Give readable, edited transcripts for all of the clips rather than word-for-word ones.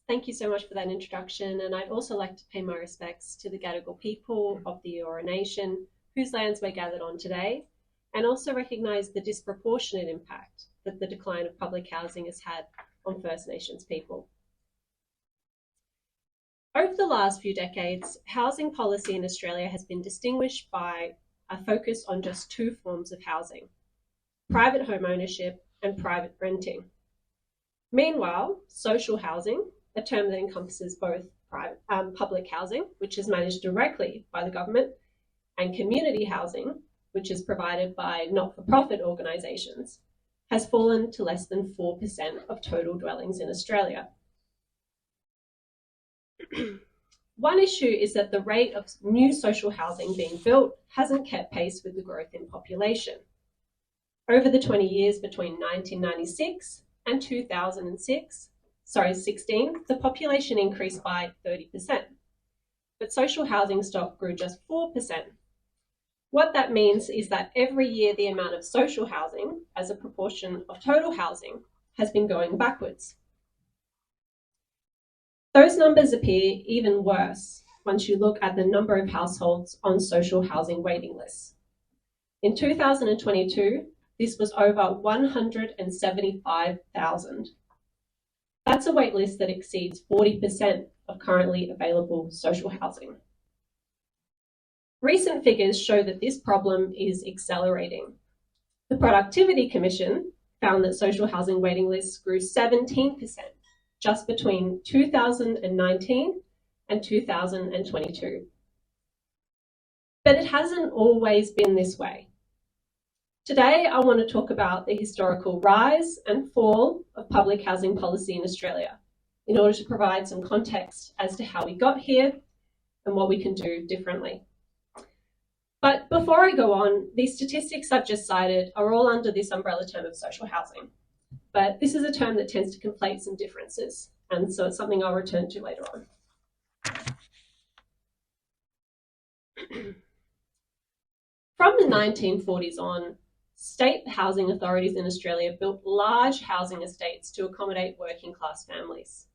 Thank you so much for that introduction, and I'd also like to pay my respects to the Gadigal people of the Eora Nation, whose lands we're gathered on today, and also recognise the disproportionate impact that the decline of public housing has had on First Nations people. Over the last few decades, housing policy in Australia has been distinguished by a focus on just two forms of housing: private home ownership and private renting. Meanwhile, social housing, a term that encompasses both public housing, which is managed directly by the government, and community housing, which is provided by not-for-profit organisations, has fallen to less than 4% of total dwellings in Australia. One issue is that the rate of new social housing being built hasn't kept pace with the growth in population. Over the 20 years between 1996 and 2016, the population increased by 30%, but social housing stock grew just 4%. What that means is that every year the amount of social housing as a proportion of total housing has been going backwards. Those numbers appear even worse once you look at the number of households on social housing waiting lists. In 2022, this was over 175,000. That's a wait list that exceeds 40% of currently available social housing. Recent figures show that this problem is accelerating. The Productivity Commission found that social housing waiting lists grew 17% just between 2019 and 2022. But it hasn't always been this way. Today, I want to talk about the historical rise and fall of public housing policy in Australia in order to provide some context as to how we got here and what we can do differently. But before I go on, these statistics I've just cited are all under this umbrella term of social housing. But this is a term that tends to conflate some differences, and so it's something I'll return to later on. From the 1940s on, state housing authorities in Australia built large housing estates to accommodate working class families.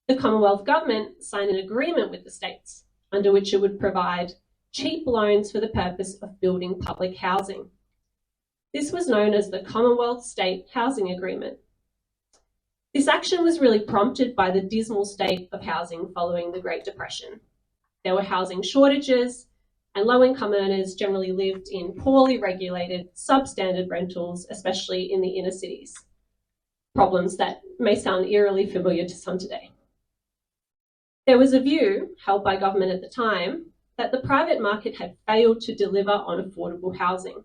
The Commonwealth Government signed an agreement with the states under which it would provide cheap loans for the purpose of building public housing. This was known as the Commonwealth State Housing Agreement. This action was really prompted by the dismal state of housing following the Great Depression. There were housing shortages, and low-income earners generally lived in poorly regulated, substandard rentals, especially in the inner cities. Problems that may sound eerily familiar to some today. There was a view, held by government at the time, that the private market had failed to deliver on affordable housing.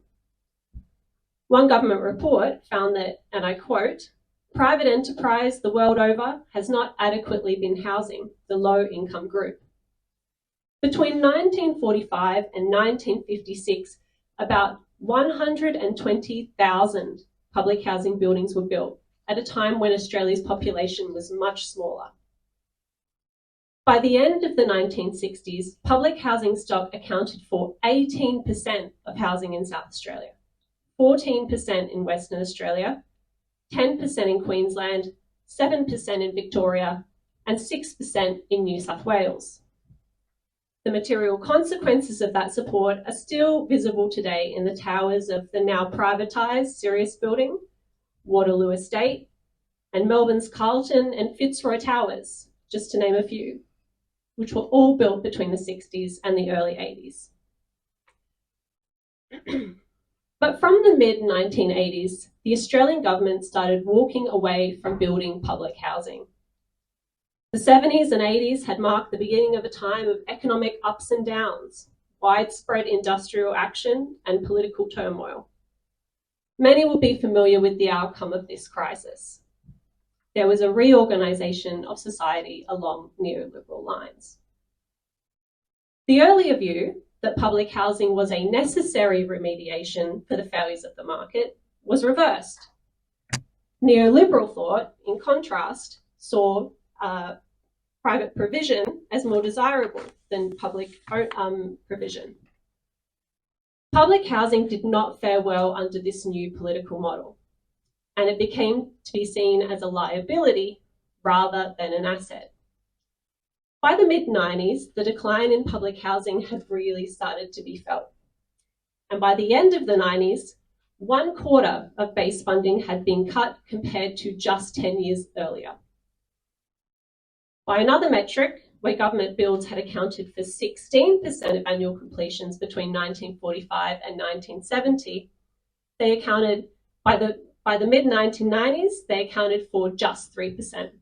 One government report found that, and I quote, "Private enterprise the world over has not adequately been housing the low-income group." Between 1945 and 1956, about 120,000 public housing buildings were built at a time when Australia's population was much smaller. By the end of the 1960s, public housing stock accounted for 18% of housing in South Australia, 14% in Western Australia, 10% in Queensland, 7% in Victoria, and 6% in New South Wales. The material consequences of that support are still visible today in the towers of the now privatised Sirius building, Waterloo Estate, and Melbourne's Carlton and Fitzroy Towers, just to name a few, which were all built between the 60s and the early 80s. But from the mid-1980s, the Australian government started walking away from building public housing. The 70s and 80s had marked the beginning of a time of economic ups and downs, widespread industrial action, and political turmoil. Many will be familiar with the outcome of this crisis. There was a reorganisation of society along neoliberal lines. The earlier view that public housing was a necessary remediation for the failures of the market was reversed. Neoliberal thought, in contrast, saw private provision as more desirable than public provision. Public housing did not fare well under this new political model, and it became to be seen as a liability rather than an asset. By the mid-90s, the decline in public housing had really started to be felt. And by the end of the 90s, 1/4 of base funding had been cut compared to just 10 years earlier. By another metric, where government builds had accounted for 16% of annual completions between 1945 and 1970, they accounted, by the mid-1990s, they accounted for just 3%.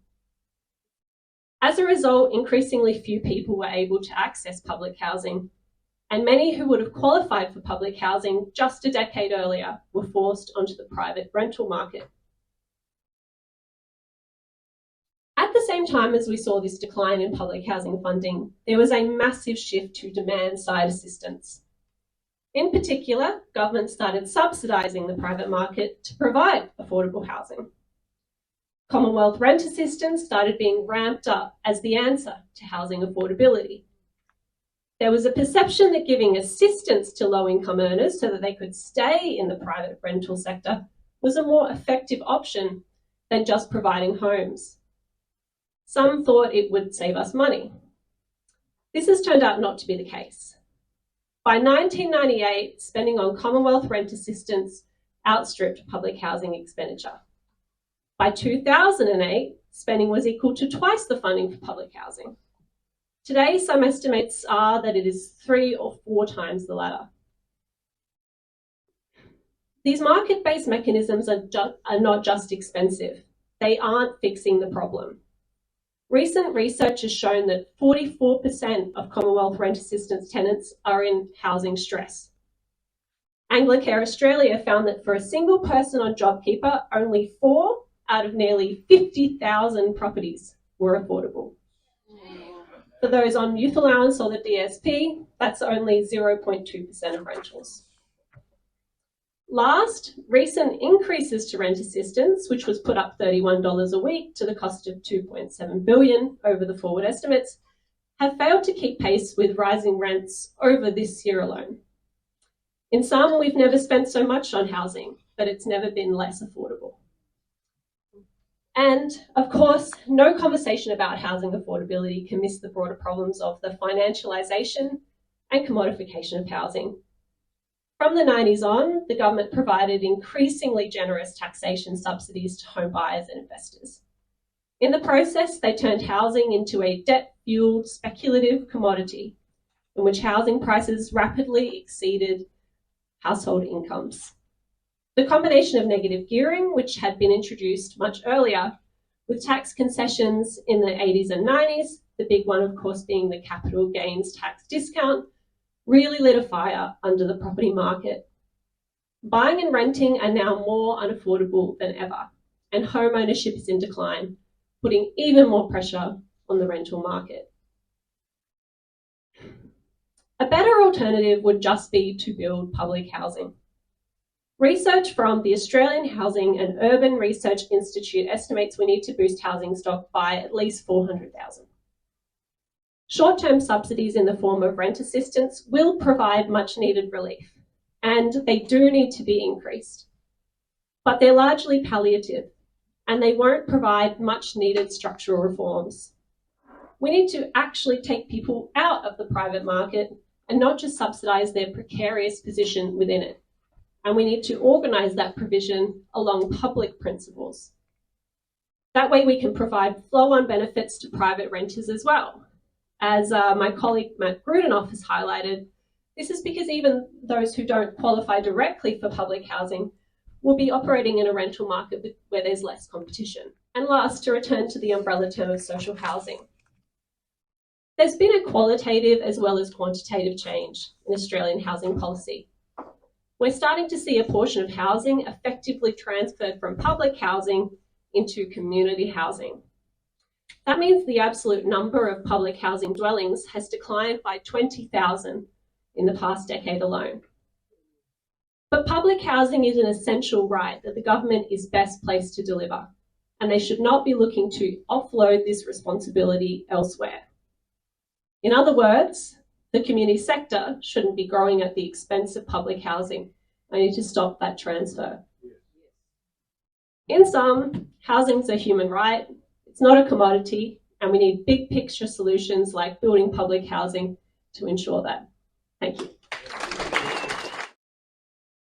As a result, increasingly few people were able to access public housing, and many who would have qualified for public housing just a decade earlier were forced onto the private rental market. At the same time as we saw this decline in public housing funding, there was a massive shift to demand-side assistance. In particular, government started subsidising the private market to provide affordable housing. Commonwealth rent assistance started being ramped up as the answer to housing affordability. There was a perception that giving assistance to low-income earners so that they could stay in the private rental sector was a more effective option than just providing homes. Some thought it would save us money. This has turned out not to be the case. By 1998, spending on Commonwealth rent assistance outstripped public housing expenditure. By 2008, spending was equal to twice the funding for public housing. Today, some estimates are that it is 3 or 4 times the latter. These market-based mechanisms are not just expensive. They aren't fixing the problem. Recent research has shown that 44% of Commonwealth rent assistance tenants are in housing stress. Anglicare Australia found that for a single person on JobKeeper, only 4 out of nearly 50,000 properties were affordable. For those on youth allowance or the DSP, that's only 0.2% of rentals. Last, recent increases to rent assistance, which was put up $31 a week to the cost of $2.7 billion over the forward estimates, have failed to keep pace with rising rents over this year alone. In sum, we've never spent so much on housing, but it's never been less affordable. And of course, no conversation about housing affordability can miss the broader problems of the financialisation and commodification of housing. From the 90s on, the government provided increasingly generous taxation subsidies to home buyers and investors. In the process, they turned housing into a debt-fueled speculative commodity in which housing prices rapidly exceeded household incomes. The combination of negative gearing, which had been introduced much earlier, with tax concessions in the 80s and 90s, the big one, of course, being the capital gains tax discount, really lit a fire under the property market. Buying and renting are now more unaffordable than ever, and home ownership is in decline, putting even more pressure on the rental market. A better alternative would just be to build public housing. Research from the Australian Housing and Urban Research Institute estimates we need to boost housing stock by at least 400,000. Short-term subsidies in the form of rent assistance will provide much-needed relief, and they do need to be increased. But they're largely palliative, and they won't provide much-needed structural reforms. We need to actually take people out of the private market and not just subsidise their precarious position within it. And we need to organise that provision along public principles. That way we can provide flow-on benefits to private renters as well. As my colleague Matt Grudenoff has highlighted, this is because even those who don't qualify directly for public housing will be operating in a rental market where there's less competition. And last, to return to the umbrella term of social housing. There's been a qualitative as well as quantitative change in Australian housing policy. We're starting to see a portion of housing effectively transferred from public housing into community housing. That means the absolute number of public housing dwellings has declined by 20,000 in the past decade alone. But public housing is an essential right that the government is best placed to deliver, and they should not be looking to offload this responsibility elsewhere. In other words, the community sector shouldn't be growing at the expense of public housing. I need to stop that transfer. In sum, housing is a human right. It's not a commodity, and we need big picture solutions like building public housing to ensure that. Thank you.